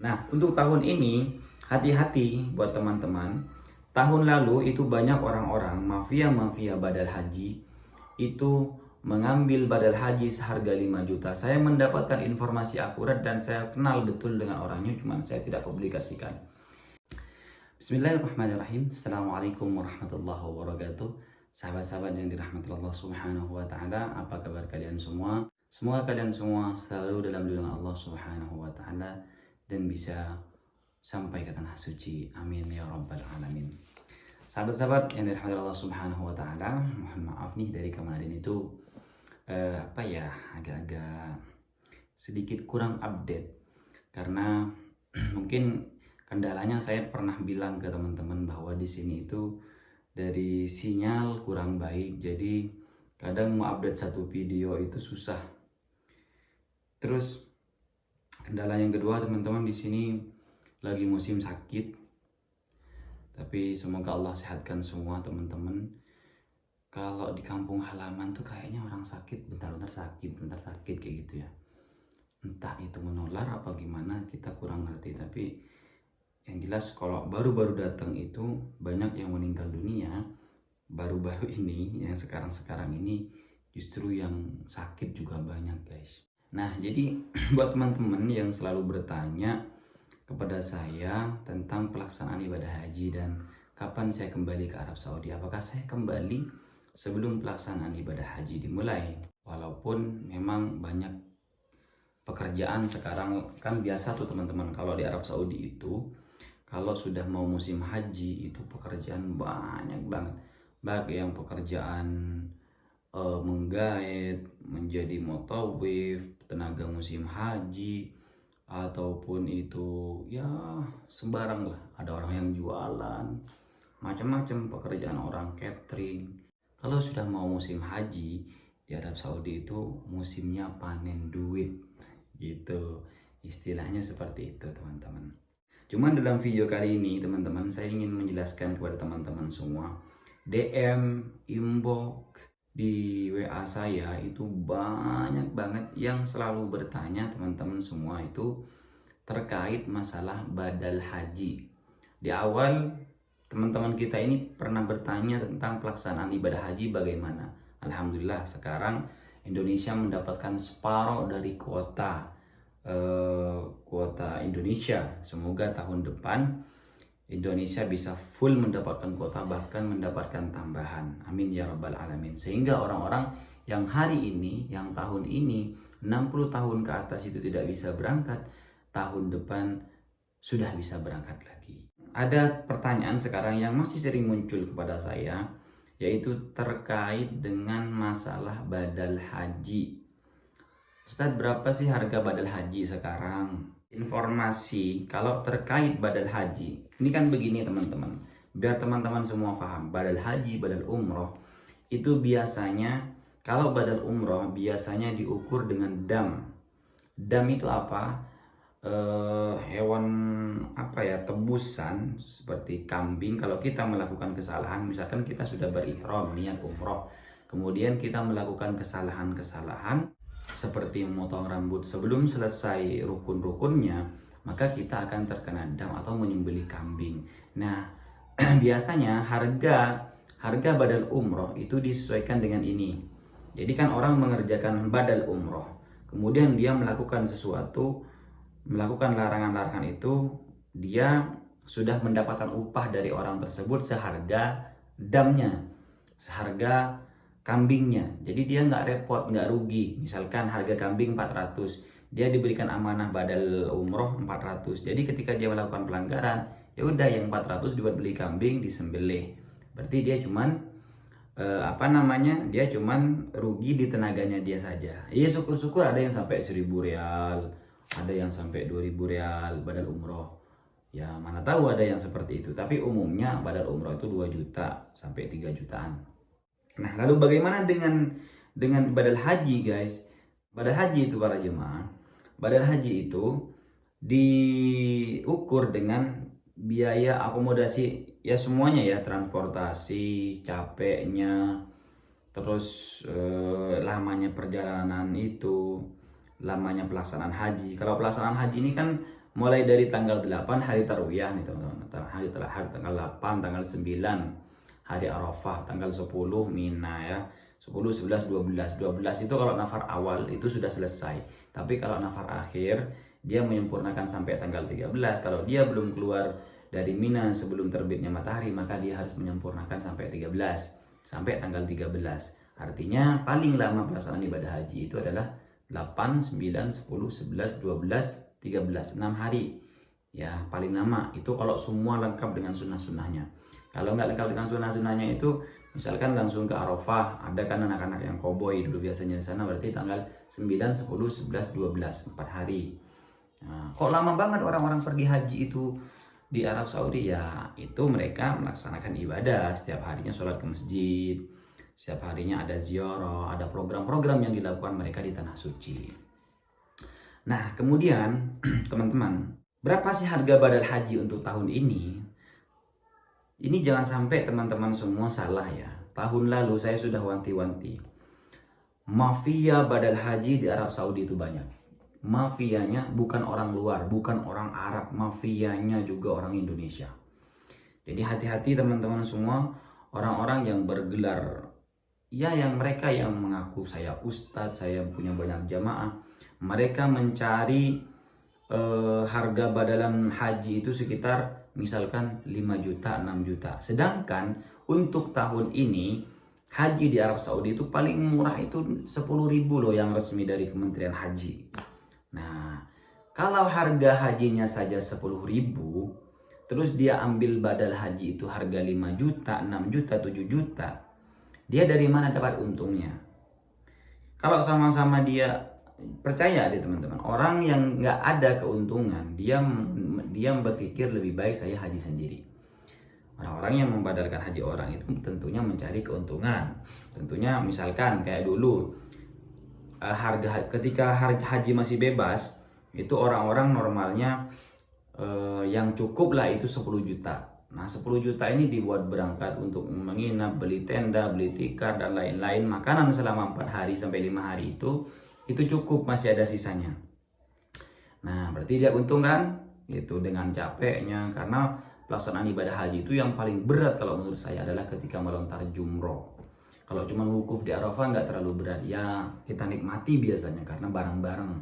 Nah, untuk tahun ini hati-hati buat teman-teman. Tahun lalu itu banyak orang-orang mafia-mafia badal haji itu mengambil badal haji seharga 5 juta. Saya mendapatkan informasi akurat dan saya kenal betul dengan orangnya, cuman saya tidak publikasikan. Bismillahirrahmanirrahim. Assalamualaikum warahmatullahi wabarakatuh. Sahabat-sahabat yang dirahmati Allah Subhanahu wa taala, apa kabar kalian semua? Semoga kalian semua selalu dalam lindungan Allah Subhanahu wa taala dan bisa sampai ke tanah suci. Amin ya rabbal alamin. Sahabat-sahabat yang dirahmati Allah Subhanahu wa taala, mohon maaf nih dari kemarin itu agak-agak sedikit kurang update karena mungkin kendalanya saya pernah bilang ke teman-teman bahwa di sini itu dari sinyal kurang baik, jadi kadang mau update satu video itu susah. Terus kendala yang kedua, teman-teman, di sini lagi musim sakit. Tapi semoga Allah sehatkan semua teman-teman. Kalau di kampung halaman tuh kayaknya orang sakit bentar-bentar sakit kayak gitu ya. Entah itu menular apa gimana, kita kurang ngerti. Tapi yang jelas kalau baru-baru datang itu banyak yang meninggal dunia. Baru-baru ini, yang sekarang-sekarang ini justru yang sakit juga banyak, guys. Nah, jadi buat teman-teman yang selalu bertanya kepada saya tentang pelaksanaan ibadah haji dan kapan saya kembali ke Arab Saudi, apakah saya kembali sebelum pelaksanaan ibadah haji dimulai? Walaupun memang banyak pekerjaan sekarang, kan biasa tuh teman-teman, kalau di Arab Saudi itu kalau sudah mau musim haji itu pekerjaan banyak banget. Baik yang pekerjaan menggait, menjadi mutawif, tenaga musim haji, ataupun itu ya sembarang lah, ada orang yang jualan, macam-macam pekerjaan, orang catering. Kalau sudah mau musim haji di Arab Saudi itu musimnya panen duit gitu, istilahnya seperti itu teman-teman. Cuman dalam video kali ini teman-teman, saya ingin menjelaskan kepada teman-teman semua, DM, inbox di WA saya itu banyak banget yang selalu bertanya teman-teman semua itu terkait masalah badal haji. Di awal teman-teman kita ini pernah bertanya tentang pelaksanaan ibadah haji bagaimana. Alhamdulillah sekarang Indonesia mendapatkan separuh dari kuota Indonesia. Semoga tahun depan Indonesia bisa full mendapatkan kuota, bahkan mendapatkan tambahan. Amin ya rabbal alamin. Sehingga orang-orang yang hari ini, yang tahun ini 60 tahun ke atas itu tidak bisa berangkat, tahun depan sudah bisa berangkat lagi. Ada pertanyaan sekarang yang masih sering muncul kepada saya, yaitu terkait dengan masalah badal haji. Ustadz, berapa sih harga badal haji sekarang? Informasi kalau terkait badal haji, ini kan begini teman-teman, biar teman-teman semua paham. Badal haji, badal umroh itu biasanya, kalau badal umroh biasanya diukur dengan dam. Dam itu apa? Hewan tebusan seperti kambing. Kalau kita melakukan kesalahan, misalkan kita sudah berihram niat umroh, kemudian kita melakukan kesalahan-kesalahan seperti memotong rambut sebelum selesai rukun-rukunnya, maka kita akan terkena dam atau menyembelih kambing. Nah, biasanya harga badal umroh itu disesuaikan dengan ini. Jadi kan orang mengerjakan badal umroh, kemudian dia melakukan sesuatu, melakukan larangan-larangan itu, dia sudah mendapatkan upah dari orang tersebut seharga damnya, seharga kambingnya. Jadi dia nggak repot, nggak rugi. Misalkan harga kambing 400, dia diberikan amanah badal umroh 400. Jadi ketika dia melakukan pelanggaran, ya udah yang 400 dibuat beli kambing, disembelih. Berarti dia cuman dia cuman rugi di tenaganya dia saja. Iya, syukur-syukur ada yang sampai 1.000 real, ada yang sampai 2.000 real badal umroh. Ya mana tahu ada yang seperti itu. Tapi umumnya badal umroh itu 2 juta sampai 3 jutaan. Nah, lalu bagaimana dengan badal haji, guys? Badal haji itu para jemaah, badal haji itu diukur dengan biaya akomodasi ya, semuanya ya, transportasi, capeknya, terus lamanya perjalanan itu, lamanya pelaksanaan haji. Kalau pelaksanaan haji ini kan mulai dari tanggal 8 hari Tarwiyah nih teman-teman. Hari tanggal 8, tanggal 9 hari Arafah, tanggal 10 Mina ya. 10, 11, 12. 12 itu kalau nafar awal itu sudah selesai. Tapi kalau nafar akhir dia menyempurnakan sampai tanggal 13. Kalau dia belum keluar dari Mina sebelum terbitnya matahari, maka dia harus menyempurnakan sampai 13, sampai tanggal 13. Artinya paling lama pelaksanaan ibadah haji itu adalah 8, 9, 10, 11, 12, 13, 6 hari. Ya, paling lama itu kalau semua lengkap dengan sunnah-sunnahnya. Kalau nggak lengkap dengan sunnah-sunnahnya itu, misalkan langsung ke Arafah, ada kan anak-anak yang koboi dulu biasanya di sana, berarti tanggal 9, 10, 11, 12, 4 hari. Nah, kok lama banget orang-orang pergi haji itu di Arab Saudi? Ya, itu mereka melaksanakan ibadah, setiap harinya sholat ke masjid, setiap harinya ada ziarah, ada program-program yang dilakukan mereka di tanah suci. Nah, kemudian teman-teman, berapa sih harga badal haji untuk tahun ini? Ini jangan sampai teman-teman semua salah ya. Tahun lalu saya sudah wanti-wanti. Mafia badal haji di Arab Saudi itu banyak. Mafianya bukan orang luar, bukan orang Arab. Mafianya juga orang Indonesia. Jadi hati-hati teman-teman semua. Orang-orang yang bergelar, ya yang mereka yang mengaku saya ustadz, saya punya banyak jamaah. Mereka mencari harga badalan haji itu sekitar misalkan 5 juta, 6 juta. Sedangkan untuk tahun ini haji di Arab Saudi itu paling murah itu 10.000 loh yang resmi dari Kementerian Haji. Nah, kalau harga hajinya saja 10.000, terus dia ambil badal haji itu harga 5 juta, 6 juta, 7 juta. Dia dari mana dapat untungnya? Kalau sama-sama dia, percaya deh teman-teman, orang yang nggak ada keuntungan, dia berpikir lebih baik saya haji sendiri. Orang-orang yang membadalkan haji orang itu tentunya mencari keuntungan. Tentunya misalkan kayak dulu ketika haji masih bebas, itu orang-orang normalnya yang cukup lah itu 10 juta. Nah 10 juta ini dibuat berangkat untuk menginap, beli tenda, beli tikar dan lain-lain, makanan selama 4 hari sampai 5 hari itu cukup, masih ada sisanya. Nah berarti dia untung kan itu dengan capeknya, karena pelaksanaan ibadah haji itu yang paling berat kalau menurut saya adalah ketika melontar jumroh. Kalau cuma wukuf di Arafah nggak terlalu berat ya, kita nikmati biasanya karena bareng-bareng.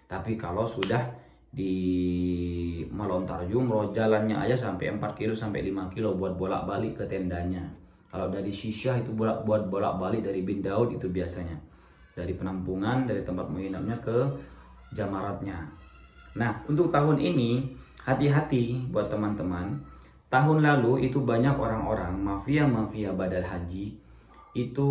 Tapi kalau sudah di melontar jumroh, jalannya aja sampai 4 kilo sampai 5 kilo buat bolak-balik ke tendanya. Kalau dari Syisyah itu buat bolak-balik dari Bin Daud itu biasanya. Dari penampungan, dari tempat menginapnya ke jamaratnya. Nah, untuk tahun ini hati-hati buat teman-teman. Tahun lalu itu banyak orang-orang mafia badal haji itu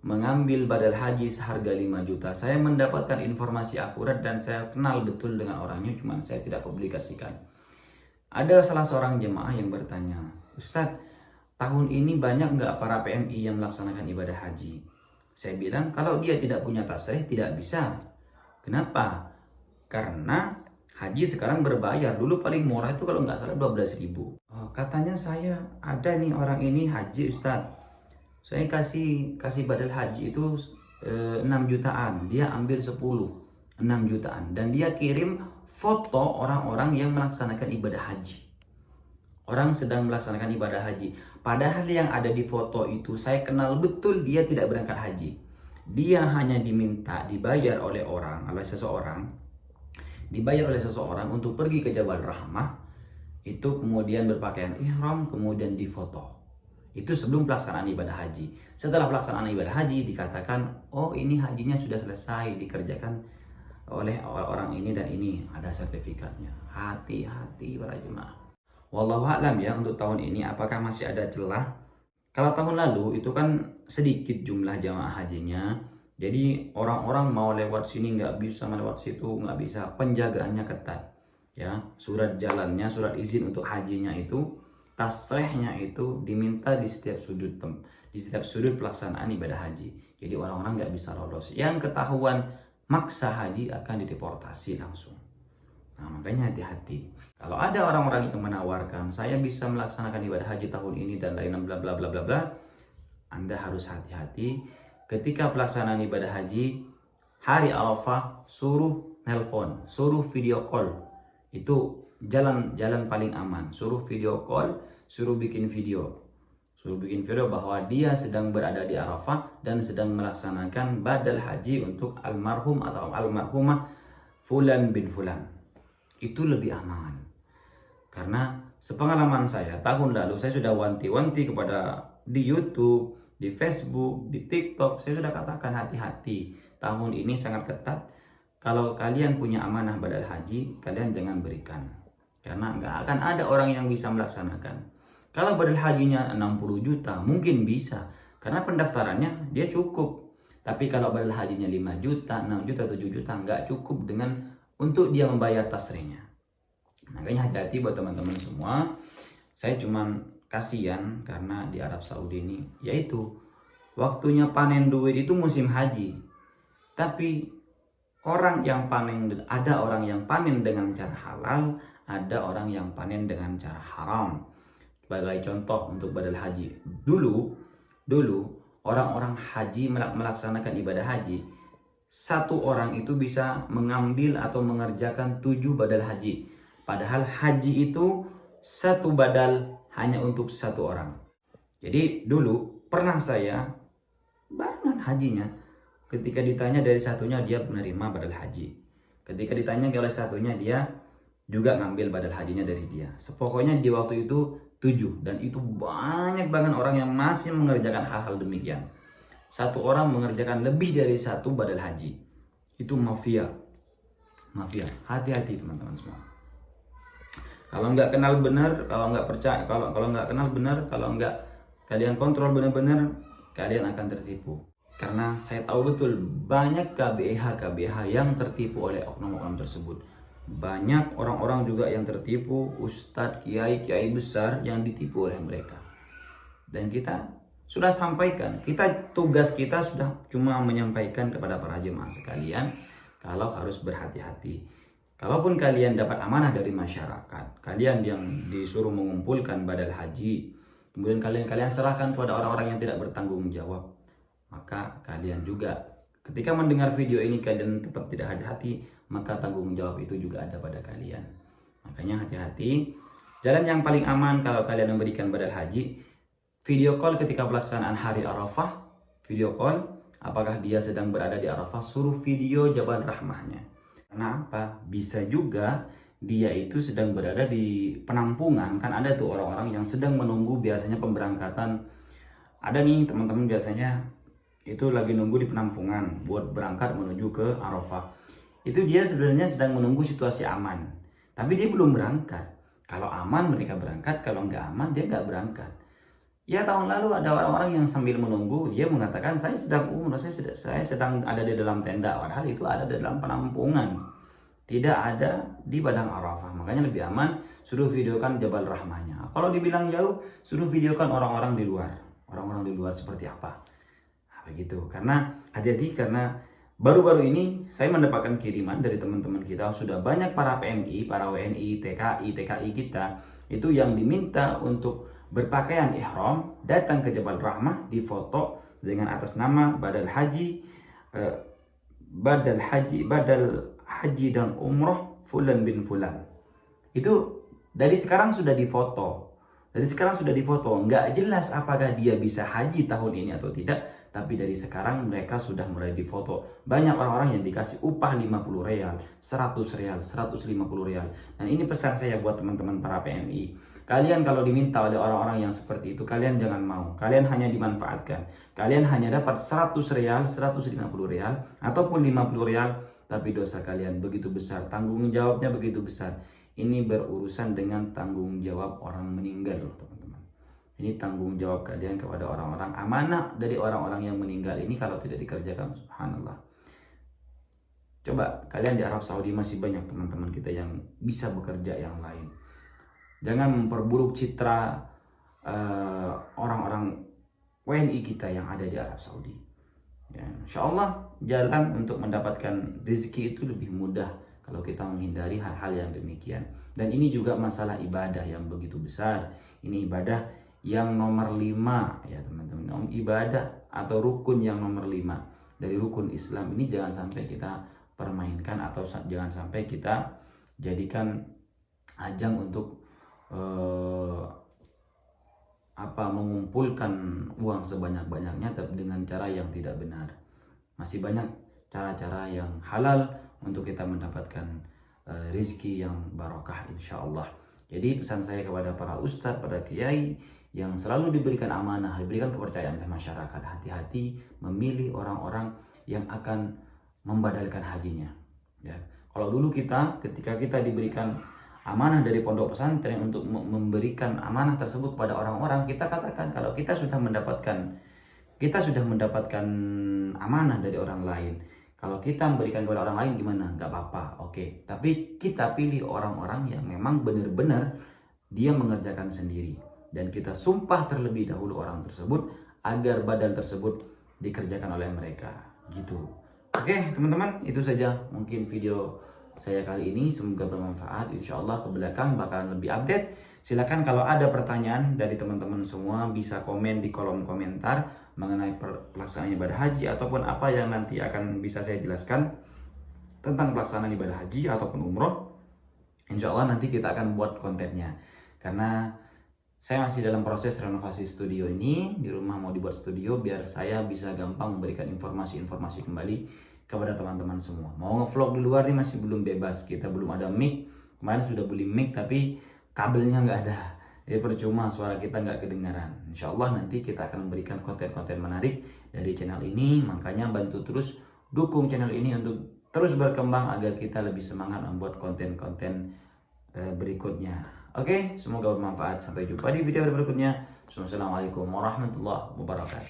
mengambil badal haji seharga 5 juta. Saya mendapatkan informasi akurat dan saya kenal betul dengan orangnya, cuman saya tidak publikasikan. Ada salah seorang jemaah yang bertanya, Ustadz, tahun ini banyak nggak para PMI yang melaksanakan ibadah haji? Saya bilang kalau dia tidak punya tasrih tidak bisa. Kenapa? Karena haji sekarang berbayar. Dulu paling murah itu kalau nggak salah 12.000. Oh, katanya saya ada nih orang ini haji Ustadz. Saya kasih badal haji itu 6 jutaan. Dia ambil 10, 6 jutaan. Dan dia kirim foto orang-orang yang melaksanakan ibadah haji. Orang sedang melaksanakan ibadah haji. Padahal yang ada di foto itu saya kenal betul dia tidak berangkat haji. Dia hanya dibayar oleh seseorang untuk pergi ke Jabal Rahmah. Itu kemudian berpakaian ihram, kemudian difoto. Itu sebelum pelaksanaan ibadah haji. Setelah pelaksanaan ibadah haji dikatakan, oh ini hajinya sudah selesai, dikerjakan oleh orang ini dan ini, ada sertifikatnya. Hati-hati para jemaah. Wallahu a'lam ya untuk tahun ini apakah masih ada celah. Kalau tahun lalu itu kan sedikit jumlah jamaah hajinya, jadi orang-orang mau lewat sini nggak bisa, mau lewat situ nggak bisa, penjagaannya ketat ya. Surat jalannya, surat izin untuk hajinya itu, tasrehnya itu diminta di setiap sudut pelaksanaan ibadah haji. Jadi orang-orang nggak bisa lolos. Yang ketahuan maksa haji akan dideportasi langsung. Nah, makanya hati-hati. Kalau ada orang-orang yang menawarkan saya bisa melaksanakan ibadah haji tahun ini dan lain bla bla bla bla bla, Anda harus hati-hati. Ketika pelaksanaan ibadah haji hari Arafah, suruh nelpon, suruh video call. Itu jalan paling aman. Suruh video call, suruh bikin video. Suruh bikin video bahwa dia sedang berada di Arafah dan sedang melaksanakan badal haji untuk almarhum atau almarhumah Fulan bin Fulan. Itu lebih aman. Karena sepengalaman saya, tahun lalu saya sudah wanti-wanti kepada di YouTube, di Facebook, di TikTok, saya sudah katakan hati-hati. Tahun ini sangat ketat. Kalau kalian punya amanah badal haji, kalian jangan berikan. Karena nggak akan ada orang yang bisa melaksanakan. Kalau badal hajinya 60 juta, mungkin bisa. Karena pendaftarannya dia cukup. Tapi kalau badal hajinya 5 juta, 6 juta, 7 juta, nggak cukup dengan untuk dia membayar tasrihnya. Makanya hati-hati buat teman-teman semua. Saya cuman kasihan karena di Arab Saudi ini, yaitu waktunya panen duit itu musim haji. Tapi ada orang yang panen dengan cara halal, ada orang yang panen dengan cara haram. Sebagai contoh untuk badal haji, dulu orang-orang haji melaksanakan ibadah haji, satu orang itu bisa mengambil atau mengerjakan 7 badal haji. Padahal haji itu satu badal hanya untuk satu orang. Jadi dulu pernah saya barengan hajinya. Ketika ditanya dari satunya dia menerima badal haji. Ketika ditanya oleh satunya dia juga ngambil badal hajinya dari dia. Pokoknya di waktu itu 7. Dan itu banyak banget orang yang masih mengerjakan hal-hal demikian. Satu orang mengerjakan lebih dari satu badal haji. Itu mafia. Hati-hati teman-teman semua. Kalau nggak kenal benar, kalau nggak percaya, kalau nggak kenal benar, kalau nggak kalian kontrol benar-benar, kalian akan tertipu. Karena saya tahu betul banyak KBH yang tertipu oleh oknum-oknum tersebut. Banyak orang-orang juga yang tertipu, ustadz, kiai besar yang ditipu oleh mereka. Dan kita sudah sampaikan, tugas kita sudah cuma menyampaikan kepada para jemaah sekalian kalau harus berhati-hati. Kalaupun kalian dapat amanah dari masyarakat, kalian yang disuruh mengumpulkan badal haji, kemudian kalian serahkan kepada orang-orang yang tidak bertanggung jawab, maka kalian juga ketika mendengar video ini kalian tetap tidak hati-hati, maka tanggung jawab itu juga ada pada kalian. Makanya hati-hati. Jalan yang paling aman kalau kalian memberikan badal haji, video call ketika pelaksanaan hari Arafah, video call apakah dia sedang berada di Arafah, suruh video Jabal Rahmahnya. Kenapa? Bisa juga dia itu sedang berada di penampungan. Kan ada tuh orang-orang yang sedang menunggu biasanya pemberangkatan. Ada nih teman-teman biasanya itu lagi nunggu di penampungan buat berangkat menuju ke Arafah. Itu dia sebenarnya sedang menunggu situasi aman. Tapi dia belum berangkat. Kalau aman mereka berangkat, kalau nggak aman dia nggak berangkat. Ya tahun lalu ada orang-orang yang sambil menunggu, dia mengatakan saya sedang umroh, saya sedang ada di dalam tenda, padahal itu ada di dalam penampungan, tidak ada di padang Arafah. Makanya lebih aman suruh videokan Jabal Rahmahnya. Kalau dibilang jauh, suruh videokan orang-orang di luar seperti apa. Nah, begitu. Karena hati-hati, karena baru-baru ini saya mendapatkan kiriman dari teman-teman kita, sudah banyak para PMI, para WNI, TKI kita itu yang diminta untuk berpakaian ihram datang ke Jabal Rahmah, difoto dengan atas nama badal haji dan umroh Fulan bin Fulan. Itu dari sekarang sudah difoto. Nggak jelas apakah dia bisa haji tahun ini atau tidak, tapi dari sekarang mereka sudah mulai difoto. Banyak orang-orang yang dikasih upah 50 real, 100 real, 150 real. Dan ini pesan saya buat teman-teman para PMI. Kalian kalau diminta oleh orang-orang yang seperti itu, kalian jangan mau. Kalian hanya dimanfaatkan. Kalian hanya dapat 100 real, 150 real, ataupun 50 real. Tapi dosa kalian begitu besar, tanggung jawabnya begitu besar. Ini berurusan dengan tanggung jawab orang meninggal, teman-teman. Ini tanggung jawab kalian kepada orang-orang, amanah dari orang-orang yang meninggal ini kalau tidak dikerjakan, subhanallah. Coba kalian di Arab Saudi masih banyak teman-teman kita yang bisa bekerja yang lain. Jangan memperburuk citra orang-orang WNI kita yang ada di Arab Saudi. Ya, insya Allah jalan untuk mendapatkan rezeki itu lebih mudah kalau kita menghindari hal-hal yang demikian. Dan ini juga masalah ibadah yang begitu besar. Ini ibadah yang nomor 5 ya teman-teman. Ibadah atau rukun yang nomor 5 dari rukun Islam ini jangan sampai kita permainkan atau jangan sampai kita jadikan ajang untuk mengumpulkan uang sebanyak-banyaknya tapi dengan cara yang tidak benar. Masih banyak cara-cara yang halal untuk kita mendapatkan rizki yang barokah insya Allah. Jadi pesan saya kepada para ustadz, pada kiai yang selalu diberikan amanah, diberikan kepercayaan oleh masyarakat, hati-hati memilih orang-orang yang akan membadalkan hajinya. Ya, kalau dulu ketika kita diberikan amanah dari pondok pesantren untuk memberikan amanah tersebut kepada orang-orang, kita katakan kalau kita sudah mendapatkan amanah dari orang lain, kalau kita memberikan kepada orang lain gimana? Gak apa-apa, oke. Tapi kita pilih orang-orang yang memang benar-benar dia mengerjakan sendiri. Dan kita sumpah terlebih dahulu orang tersebut agar badal tersebut dikerjakan oleh mereka. Gitu. Oke teman-teman, itu saja mungkin video saya kali ini. Semoga bermanfaat. Insya Allah ke belakang bakalan lebih update. Silakan kalau ada pertanyaan dari teman-teman semua bisa komen di kolom komentar mengenai pelaksanaan ibadah haji ataupun apa yang nanti akan bisa saya jelaskan tentang pelaksanaan ibadah haji ataupun umroh. Insya Allah nanti kita akan buat kontennya, karena saya masih dalam proses renovasi studio ini. Di rumah mau dibuat studio biar saya bisa gampang memberikan informasi-informasi kembali kepada teman-teman semua. Mau ngevlog di luar nih masih belum bebas, kita belum ada mic. Kemarin sudah beli mic tapi kabelnya nggak ada, jadi percuma, suara kita nggak kedengaran. Insya Allah nanti kita akan memberikan konten-konten menarik dari channel ini. Makanya bantu terus dukung channel ini untuk terus berkembang agar kita lebih semangat membuat konten-konten berikutnya. Oke, semoga bermanfaat. Sampai jumpa di video berikutnya. Wassalamualaikum warahmatullahi wabarakatuh.